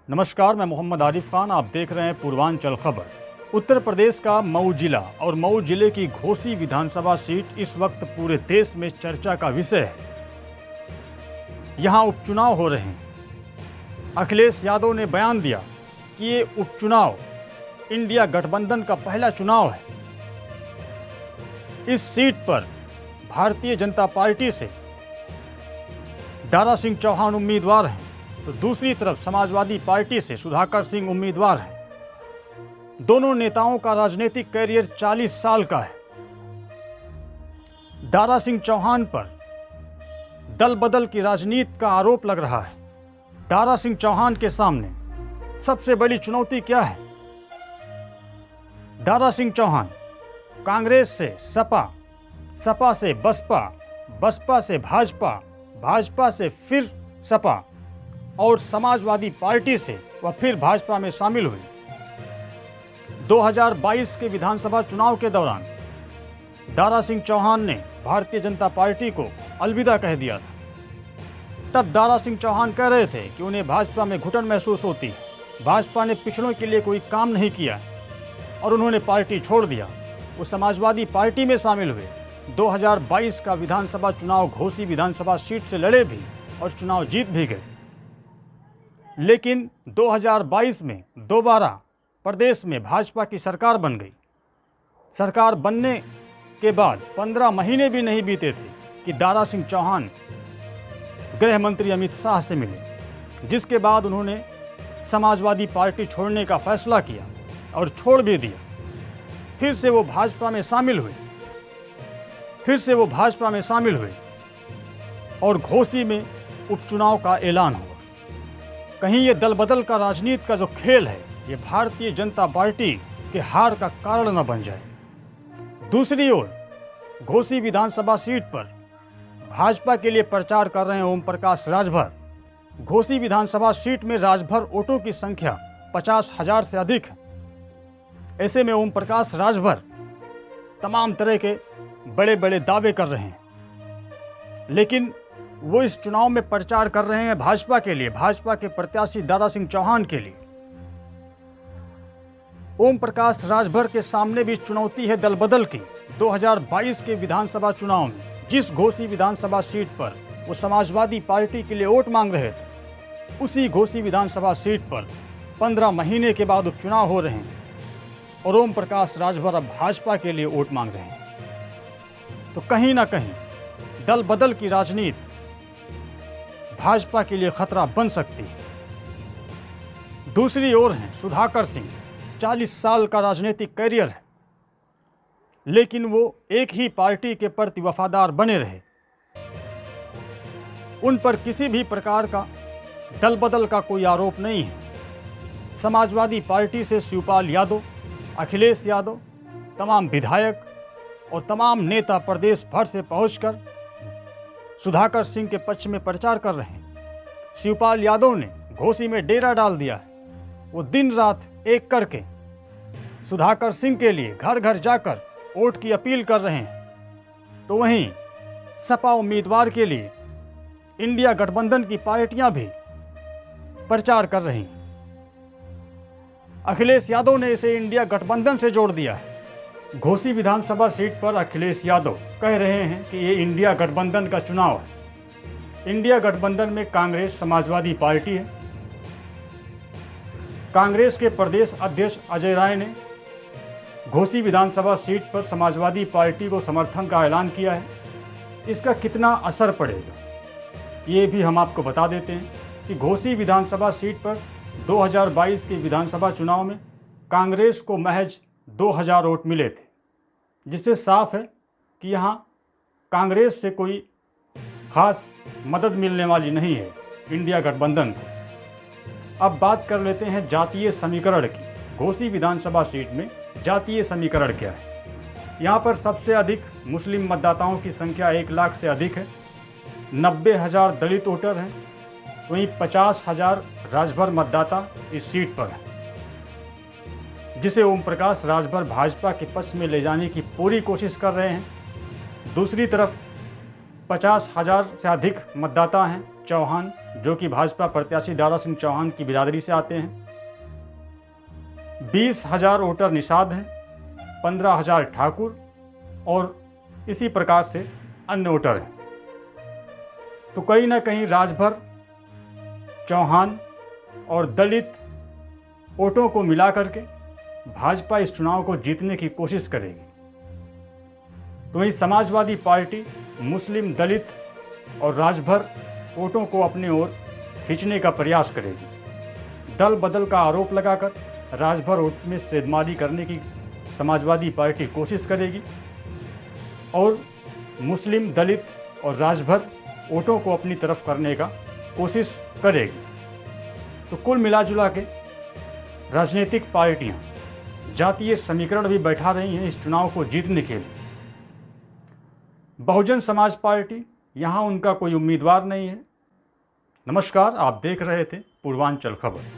नमस्कार, मैं मोहम्मद आरिफ खान। आप देख रहे हैं पूर्वांचल खबर। उत्तर प्रदेश का मऊ जिला और मऊ जिले की घोसी विधानसभा सीट इस वक्त पूरे देश में चर्चा का विषय है। यहां उपचुनाव हो रहे हैं। अखिलेश यादव ने बयान दिया कि ये उपचुनाव इंडिया गठबंधन का पहला चुनाव है। इस सीट पर भारतीय जनता पार्टी से दारा सिंह चौहान उम्मीदवार हैं, तो दूसरी तरफ समाजवादी पार्टी से सुधाकर सिंह उम्मीदवार हैं। दोनों नेताओं का राजनीतिक कैरियर 40 साल का है। दारा सिंह चौहान पर दल बदल की राजनीति का आरोप लग रहा है। दारा सिंह चौहान के सामने सबसे बड़ी चुनौती क्या है? दारा सिंह चौहान कांग्रेस से सपा, सपा से बसपा, बसपा से भाजपा, भाजपा से फिर सपा और समाजवादी पार्टी से वह फिर भाजपा में शामिल हुई। 2022 के विधानसभा चुनाव के दौरान दारा सिंह चौहान ने भारतीय जनता पार्टी को अलविदा कह दिया था। तब दारा सिंह चौहान कह रहे थे कि उन्हें भाजपा में घुटन महसूस होती है। भाजपा ने पिछड़ों के लिए कोई काम नहीं किया और उन्होंने पार्टी छोड़ दिया। वो समाजवादी पार्टी में शामिल हुए। 2022 का विधानसभा चुनाव घोसी विधानसभा सीट से लड़े भी और चुनाव जीत भी गए। लेकिन 2022 में दोबारा प्रदेश में भाजपा की सरकार बन गई। सरकार बनने के बाद 15 महीने भी नहीं बीते थे कि दारा सिंह चौहान गृह मंत्री अमित शाह से मिले, जिसके बाद उन्होंने समाजवादी पार्टी छोड़ने का फैसला किया और छोड़ भी दिया। फिर से वो भाजपा में शामिल हुए और घोसी में उपचुनाव का ऐलान हुआ। कहीं ये दल बदल का राजनीति का जो खेल है, ये भारतीय जनता पार्टी के हार का कारण न बन जाए। दूसरी ओर घोसी विधानसभा सीट पर भाजपा के लिए प्रचार कर रहे हैं ओम प्रकाश राजभर। घोसी विधानसभा सीट में राजभर वोटों की संख्या 50,000 से अधिक है। ऐसे में ओम प्रकाश राजभर तमाम तरह के बड़े बड़े दावे कर रहे हैं, लेकिन वो इस चुनाव में प्रचार कर रहे हैं भाजपा के लिए, भाजपा के प्रत्याशी दारा सिंह चौहान के लिए। ओम प्रकाश राजभर के सामने भी चुनौती है दल बदल की। 2022 के विधानसभा चुनाव में जिस घोसी विधानसभा सीट पर वो समाजवादी पार्टी के लिए वोट मांग रहे थे, उसी घोसी विधानसभा सीट पर 15 महीने के बाद उपचुनाव हो रहे हैं और ओम प्रकाश राजभर अब भाजपा के लिए वोट मांग रहे हैं। तो कहीं ना कहीं दल बदल की राजनीति भाजपा के लिए खतरा बन सकती है। दूसरी ओर हैं सुधाकर सिंह। 40 साल का राजनीतिक कैरियर है, लेकिन वो एक ही पार्टी के प्रति वफादार बने रहे। उन पर किसी भी प्रकार का दल बदल का कोई आरोप नहीं है। समाजवादी पार्टी से शिवपाल यादव, अखिलेश यादव, तमाम विधायक और तमाम नेता प्रदेश भर से पहुंचकर सुधाकर सिंह के पक्ष में प्रचार कर रहे हैं। शिवपाल यादव ने घोसी में डेरा डाल दिया है। वो दिन रात एक करके सुधाकर सिंह के लिए घर घर जाकर वोट की अपील कर रहे हैं। तो वहीं सपा उम्मीदवार के लिए इंडिया गठबंधन की पार्टियां भी प्रचार कर रही हैं। अखिलेश यादव ने इसे इंडिया गठबंधन से जोड़ दिया है। घोसी विधानसभा सीट पर अखिलेश यादव कह रहे हैं कि ये इंडिया गठबंधन का चुनाव है। इंडिया गठबंधन में कांग्रेस, समाजवादी पार्टी है। कांग्रेस के प्रदेश अध्यक्ष अजय राय ने घोसी विधानसभा सीट पर समाजवादी पार्टी को समर्थन का ऐलान किया है। इसका कितना असर पड़ेगा, ये भी हम आपको बता देते हैं कि घोसी विधानसभा सीट पर 2022 के विधानसभा चुनाव में कांग्रेस को महज 2000 वोट मिले थे, जिससे साफ है कि यहाँ कांग्रेस से कोई खास मदद मिलने वाली नहीं है इंडिया गठबंधन को। अब बात कर लेते हैं जातीय समीकरण की। घोसी विधानसभा सीट में जातीय समीकरण क्या है? यहाँ पर सबसे अधिक मुस्लिम मतदाताओं की संख्या 1 लाख से अधिक है। 90,000 दलित वोटर हैं। वहीं 50,000 राजभर मतदाता इस सीट पर हैं, जिसे ओम प्रकाश राजभर भाजपा के पक्ष में ले जाने की पूरी कोशिश कर रहे हैं। दूसरी तरफ 50,000 से अधिक मतदाता हैं चौहान जो कि भाजपा प्रत्याशी दारा सिंह चौहान की बिरादरी से आते हैं। 20,000 वोटर निषाद हैं, 15,000 ठाकुर और इसी प्रकार से अन्य वोटर हैं। तो कहीं ना कहीं राजभर, चौहान और दलित वोटों को मिला करके भाजपा इस चुनाव को जीतने की कोशिश करेगी। तो वहीं समाजवादी पार्टी मुस्लिम, दलित और राजभर वोटों को अपनी ओर खींचने का प्रयास करेगी। दल बदल का आरोप लगाकर राजभर वोट में सेधमारी करने की समाजवादी पार्टी कोशिश करेगी और मुस्लिम, दलित और राजभर वोटों को अपनी तरफ करने का कोशिश करेगी। तो कुल मिलाजुला के राजनीतिक पार्टियां जातीय समीकरण भी बैठा रही हैं इस चुनाव को जीतने के लिए। बहुजन समाज पार्टी, यहाँ उनका कोई उम्मीदवार नहीं है। नमस्कार, आप देख रहे थे पूर्वांचल खबर।